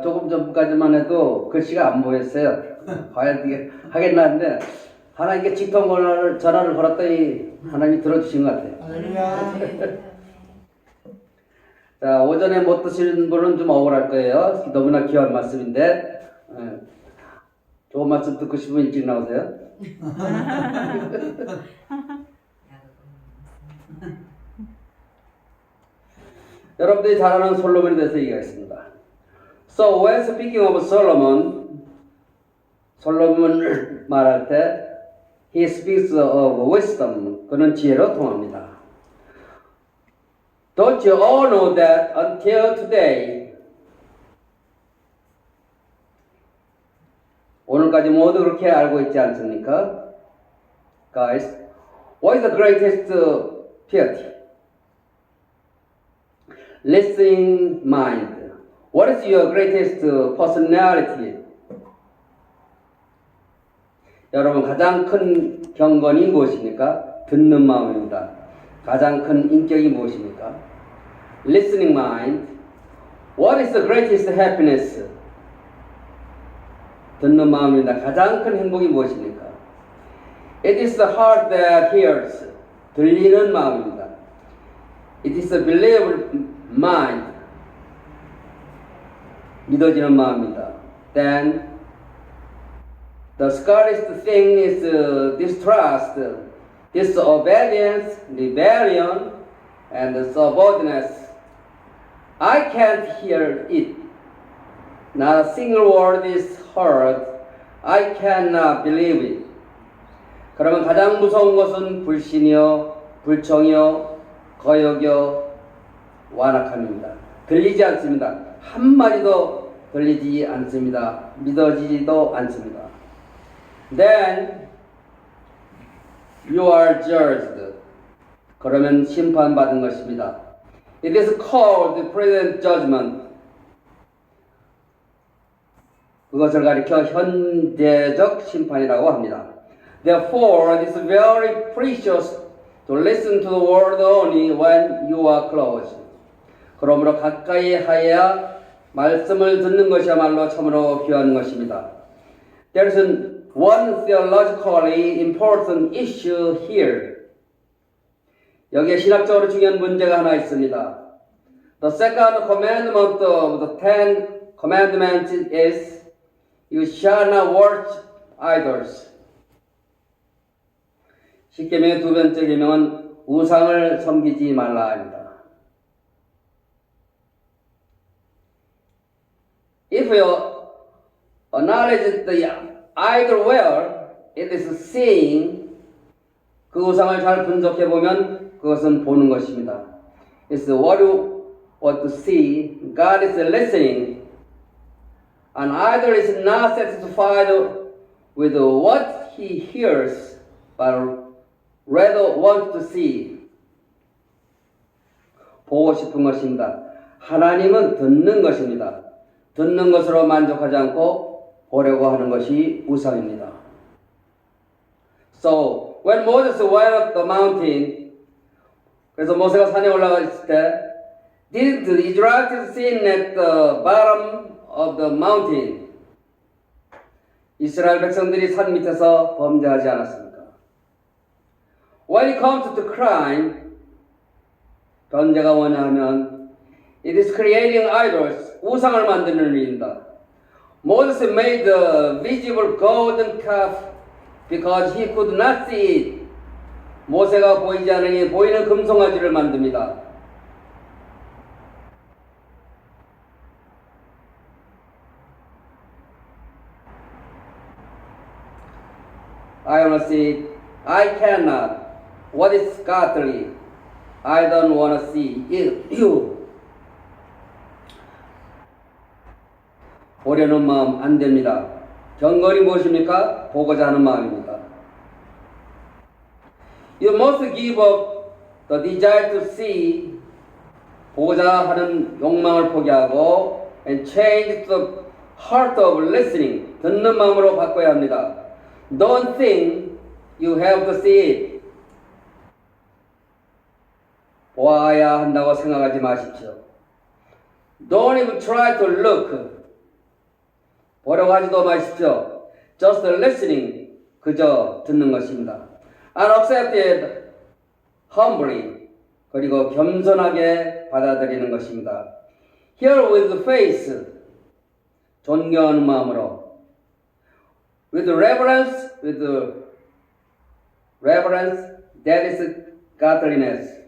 조금 전까지만 해도 글씨가 안 보였어요. 과연 이게 하겠나 했는데 하나님께 직통 전화를 걸었더니 하나님이 들어주신 것 같아요. 할렐루야. 자, 오전에 못 드시는 분은 좀 억울할 거예요. 너무나 귀한 말씀인데 좋은 말씀 듣고 싶으면 일찍 나오세요. 여러분들이 잘 아는 솔로몬에 대해서 얘기하겠습니다. So when speaking of Solomon, 솔로몬을 말할 때 he speaks of wisdom. 그는 지혜로 통합니다. Don't you all know that until today, 오늘까지 모두 그렇게 알고 있지 않습니까? Guys, what is the greatest piety? Listening mind. What is your greatest personality? 여러분, 가장 큰 경건이 무엇입니까? 듣는 마음입니다. 가장 큰 인격이 무엇입니까? Listening mind. What is the greatest happiness? 듣는 마음입니다. 가장 큰 행복이 무엇입니까? It is the heart that hears. 들리는 마음입니다. It is a believable mind. 믿어지는 마음입니다. Then the scariest thing is distrust, disobedience, rebellion, and subordinateness. I can't hear it. Not a single word is heard. I cannot believe it. 그러면 가장 무서운 것은 불신이요, 불청이요, 거역이요, 완악함입니다. 들리지 않습니다. 한마디도 들리지 않습니다. 믿어지지도 않습니다. Then you are judged. 그러면 심판받은 것입니다. It is called present judgment. 그것을 가리켜 현재적 심판이라고 합니다. Therefore, it is very precious to listen to the word only when you are close. 그러므로 가까이 하여야 말씀을 듣는 것이야말로 참으로 귀한 것입니다. There is one theologically important issue here. 여기에 신학적으로 중요한 문제가 하나 있습니다. The second commandment of the Ten Commandments is You shall not worship idols. 십계명의 두 번째 계명은 우상을 섬기지 말라입니다. If you acknowledge the idol well, it is seeing. 그 우상을 잘 분석해 보면 그것은 보는 것입니다. It's what you want to see. God is listening. An idol is not satisfied with what he hears, but rather wants to see. 보고 싶은 것입니다. 하나님은 듣는 것입니다. 듣는 것으로 만족하지 않고 보려고 하는 것이 우상입니다. So, when Moses went up the mountain, 그래서 모세가 산에 올라가 있을 때, didn't the Israelites sin at the bottom of the mountain? 이스라엘 백성들이 산 밑에서 범죄하지 않았습니까? When it comes to crime, 범죄가 뭐냐 하면 it is creating idols, 우상을 만드는 일입니다. Moses made the visible golden calf because he could not see it. 모세가 보이지 않으니 보이는 금송아지를 만듭니다. I want to see it. I cannot. What is godly? I don't want to see it. You. 보려는 마음 안 됩니다. 경건이 무엇입니까? 보고자 하는 마음입니다. You must give up the desire to see. 보고자 하는 욕망을 포기하고 and change the heart of listening. 듣는 마음으로 바꿔야 합니다. Don't think you have to see it. 보아야 한다고 생각하지 마십시오. Don't even try to look. 보려고 하지도 마십시오. Just listening, 그저 듣는 것입니다. And accept it humbly, 그리고 겸손하게 받아들이는 것입니다. Hear with faith, 존경하는 마음으로. With reverence, that is godliness.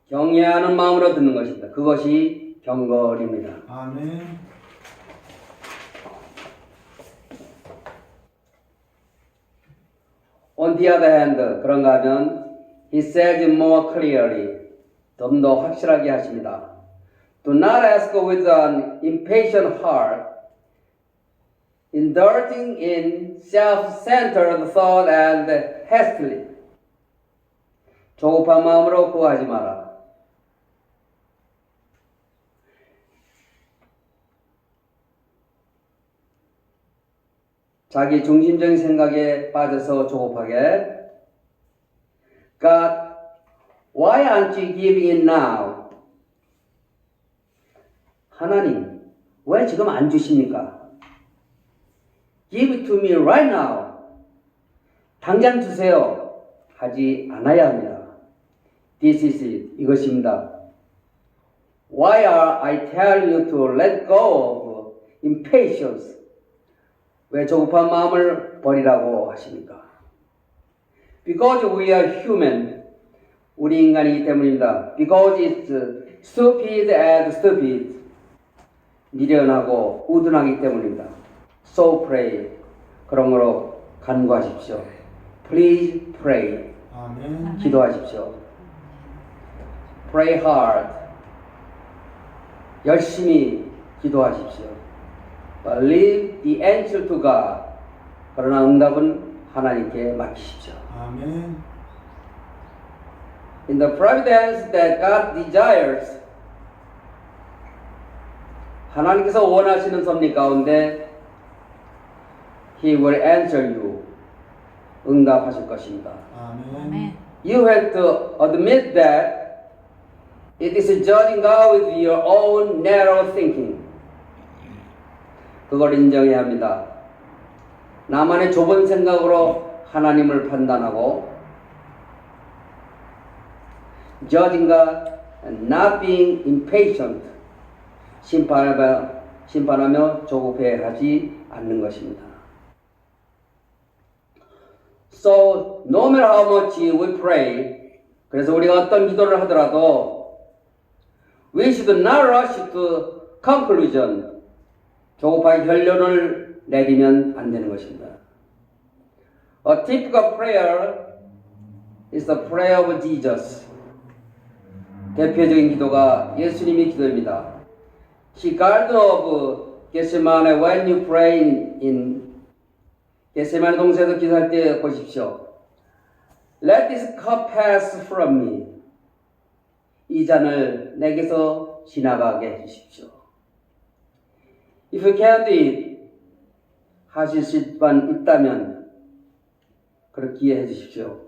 경외하는 마음으로 듣는 것입니다. 그것이 경건입니다. 아멘. On the other hand, 그런가 하면 he says it more clearly, 좀 더 확실하게 하십니다. Do not ask with an impatient heart, indulging in self-centered thought and hastily. 조급한 마음으로 구하지 마라. 자기 중심적인 생각에 빠져서 조급하게 God, why aren't you giving it now? 하나님, 왜 지금 안 주십니까? Give it to me right now. 당장 주세요. 하지 않아야 합니다. This is it. 이것입니다. Why are I telling you to let go of impatience? 왜 조급한 마음을 버리라고 하십니까? Because we are human. 우리 인간이기 때문입니다. Because it's stupid and stupid. 미련하고 우둔하기 때문입니다. So pray. 그러므로 간구하십시오. Please pray. 아멘. 기도하십시오. Pray hard. 열심히 기도하십시오. But leave the answer to God. 그러나 응답은 하나님께 맡기십시오. 아멘. In the providence that God desires, 하나님께서 원하시는 섭리 가운데 He will answer you. 응답하실 것입니다. 아멘. You have to admit that it is judging God with your own narrow thinking. 그걸 인정해야 합니다. 나만의 좁은 생각으로 하나님을 판단하고 judging God and not being impatient. 심판하며 조급해하지 않는 것입니다. So, no matter how much we pray, 그래서 우리가 어떤 기도를 하더라도 we should not rush to conclusion. 조급하게 결론을 내리면 안 되는 것입니다. A typical prayer is the prayer of Jesus. 대표적인 기도가 예수님의 기도입니다. He Garden of Gethsemane, when you pray in 겟세마네 동산에서 기도할 때 보십시오. Let this cup pass from me. 이 잔을 내게서 지나가게 해주십시오. If you can't do it, 하실 수만 있다면 그렇게 해주십시오.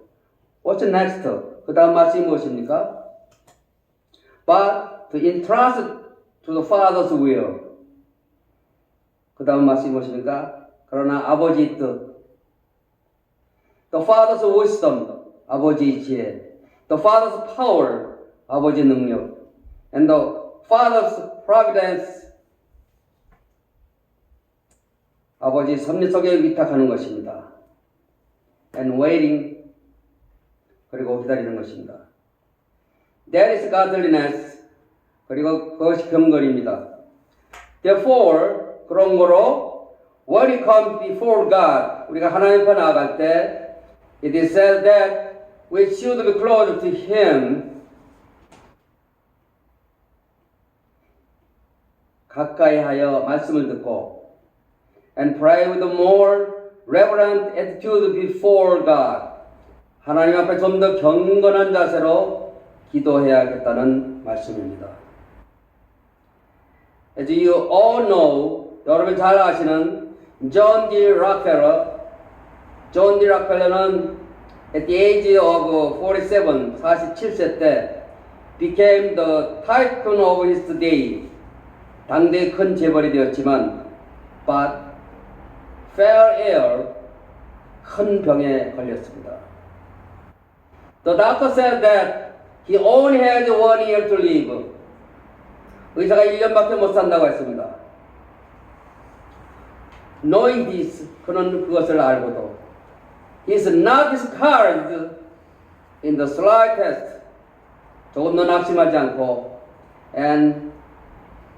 What's next? 그 다음 말씀이 무엇입니까? But to entrust to the Father's will. 그 다음 말씀이 무엇입니까? 그러나 아버지의 뜻. The Father's wisdom. 아버지의 지혜. The Father's power. 아버지의 능력. And the Father's providence. 아버지의 섭리 속에 위탁하는 것입니다. And waiting. 그리고 기다리는 것입니다. That is godliness. 그리고 그것이 경건입니다. Therefore, 그런 거로 when we come before God, 우리가 하나님 앞에 나아갈 때 it is said that we should be close to Him. 가까이 하여 말씀을 듣고 and pray with a more reverent attitude before God. 하나님 앞에 좀 더 경건한 자세로 기도해야겠다는 말씀입니다. As you all know, 여러분 잘 아시는 John D. Rockefeller. John D. Rockefeller는 at the age of 47, 47세 때 became the tycoon of his day. 당대의 큰 재벌이 되었지만 but fell ill, 큰 병에 걸렸습니다. The doctor said that he only had 1 year to live. 의사가 1년밖에 못 산다고 했습니다. Knowing this, 그는 그것을 알고도 he is not discouraged in the slightest. 조금도 낙심하지 않고 and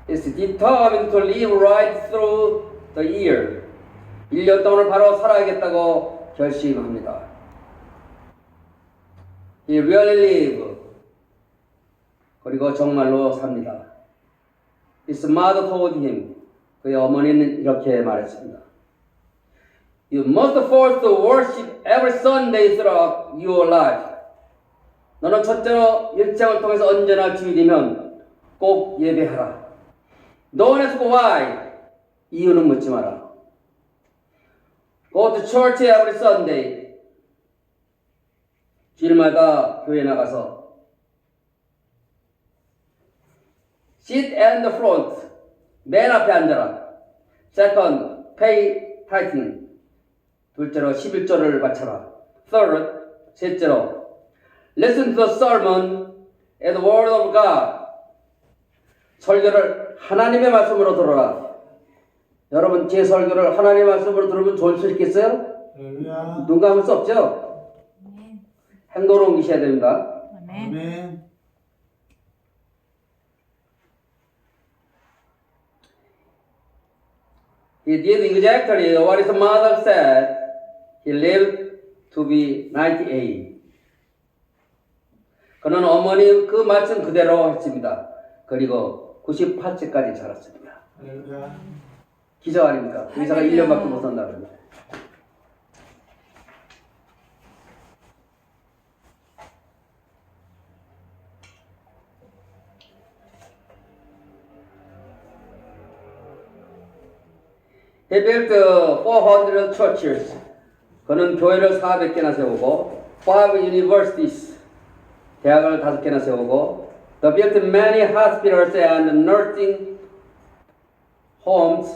is determined to live right through the year. 1년 동안을 바로 살아야겠다고 결심합니다. He really live. 그리고 정말로 삽니다. His mother told him. 그의 어머니는 이렇게 말했습니다. You must first worship every Sunday throughout your life. 너는 첫째로 일생을 통해서 언제나 주일이면 꼭 예배하라. Don't ask why. 이유는 묻지 마라. Go to church every Sunday. 주일마다 교회 나가서 sit at the front. 맨 앞에 앉아라. Second, pay tithing. 둘째로 11조를 바쳐라. Third, 셋째로 listen to the sermon and the word of God. 설교를 하나님의 말씀으로 들어라. 여러분 제 설교를 하나님의 말씀으로 들으면 좋을 수 있겠어요? 할렐루야. 눈 감을 수 없죠? 아멘. 행동으로 옮기셔야 됩니다. 아멘. 아멘. He did exactly what his mother said. He lived to be 98. 그는 어머니 그 말씀 그대로 했습니다. 그리고 98세까지 살았습니다. 할렐루야. 기적 아닙니까? 의사가 1년밖에 못 산다 그럽니다. He built 400 churches. 그는 교회를 400개나 세우고 5 universities. 대학을 5개나 세우고 They built many hospitals and nursing homes.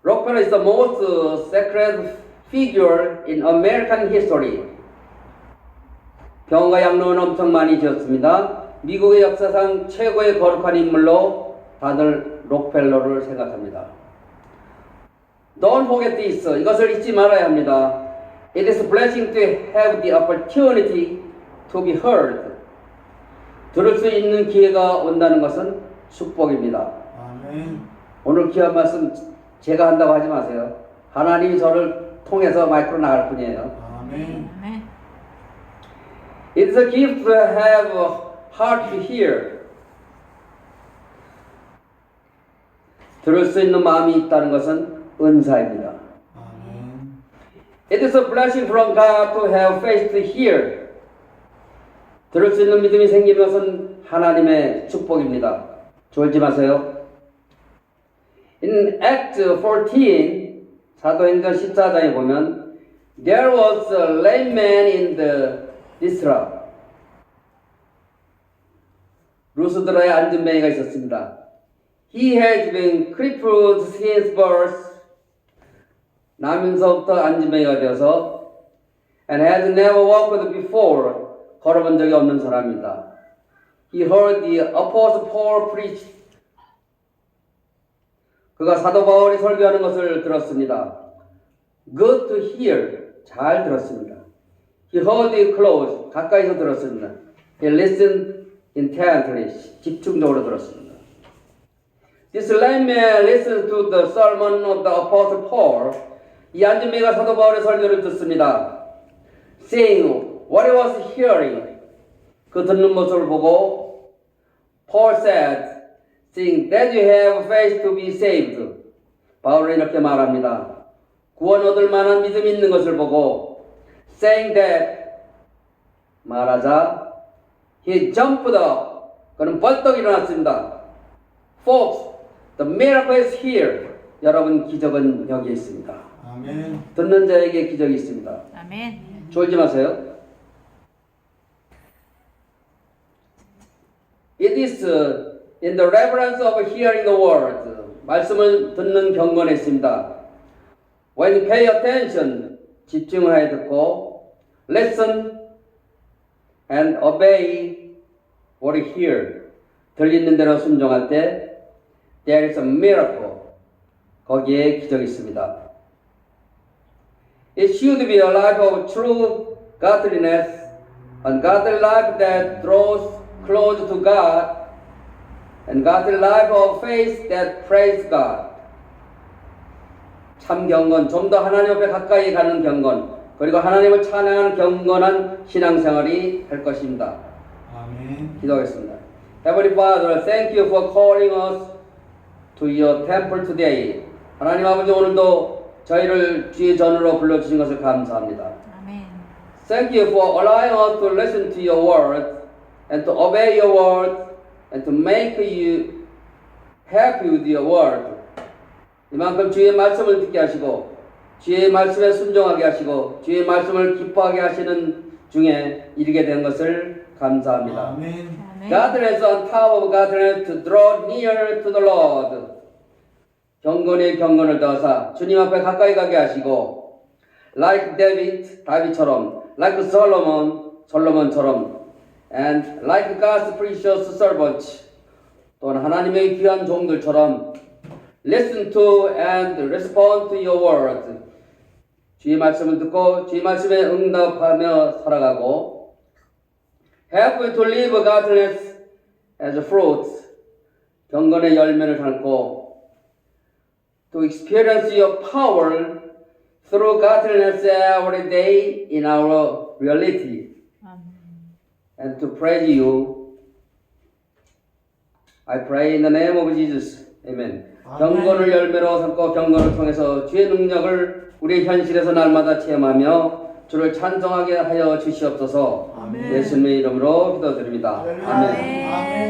Rockefeller is the most sacred figure in American history. 병원과 양로는 엄청 많이 지었습니다. 미국의 역사상 최고의 거룩한 인물로 다들 록펠러를 생각합니다. Don't forget this. 이것을 잊지 말아야 합니다. It is a blessing to have the opportunity to be heard. 들을 수 있는 기회가 온다는 것은 축복입니다. 아멘. 오늘 귀한 말씀 제가 한다고 하지 마세요. 하나님이 저를 통해서 마이크로 나갈 뿐이에요. 아멘. 아멘. It is a gift to have a heart to hear. 들을 수 있는 마음이 있다는 것은 은사입니다. 아멘. It is a blessing from God to have faith to hear. 들을 수 있는 믿음이 생기는 것은 하나님의 축복입니다. 졸지 마세요. In Act 14, 사도행전 14장에 보면 There was a lame man in the Lystra. 루스드라에 앉은 맹이가 있었습니다. He had been crippled since birth. 나면서부터 앉은 맹이가 되어서 and had never walked before. 걸어본 적이 없는 사람입니다. He heard the Apostle Paul preach. 그가 사도 바울이 설교하는 것을 들었습니다. Good to hear. 잘 들었습니다. He heard it close. 가까이서 들었습니다. He listened intently. 집중적으로 들었습니다. This lame man listened to the sermon of the Apostle Paul. 이 앉은 맹이가 사도 바울의 설교를 듣습니다. Saying what he was hearing. 그 듣는 모습을 보고 Paul said, saying that you have faith to be saved. 바울은 이렇게 말합니다. 구원 얻을 만한 믿음이 있는 것을 보고 saying that 말하자 he jumped up. 그는 벌떡 일어났습니다. Folks, the miracle is here. 여러분 기적은 여기 있습니다. 아멘. 듣는 자에게 기적이 있습니다. 아멘. 졸지 마세요. It is in the reverence of hearing the word. 말씀을 듣는 경건에 있습니다. When you pay attention, 집중하여 듣고, listen and obey what you hear. 들리는 대로 순종할 때, there is a miracle. 거기에 기적이 있습니다. It should be a life of true godliness, a godly life that draws close to God, and godly life of faith that praise God. 참 경건, 좀 더 하나님 앞에 가까이 가는 경건, 그리고 하나님을 찬양하는 경건한 신앙생활이 할 것입니다. 아멘. 기도하겠습니다. Heavenly Father, thank you for calling us to your temple today. 하나님 아버지, 오늘도 저희를 주의 전으로 불러주신 것을 감사합니다. 아멘. Thank you for allowing us to listen to your word and to obey your word and to make you happy with your word. 이만큼 주의 말씀을 듣게 하시고 주의 말씀에 순종하게 하시고 주의 말씀을 기뻐하게 하시는 중에 이르게 된 것을 감사합니다. 아멘. 아멘. Godliness on top of godliness to draw near to the Lord. 경건에 경건을 더하사 주님 앞에 가까이 가게 하시고 like David, 다윗처럼 like Solomon, 솔로몬처럼 and like God's precious servants 또는 하나님의 귀한 종들처럼 listen to and respond to your word. 주의 말씀을 듣고 주의 말씀에 응답하며 살아가고 help you to live godliness as fruit. 경건의 열매를 담고 to experience your power through godliness every day in our reality and to praise you. I pray in the name of Jesus. Amen. 경건을 열매로 삼고 경건을 통해서 주의 능력을 우리 현실에서 날마다 체험하며 주를 찬송하게 하여 주시옵소서. 아멘. 예수님의 이름으로 기도드립니다. 아멘. 아멘.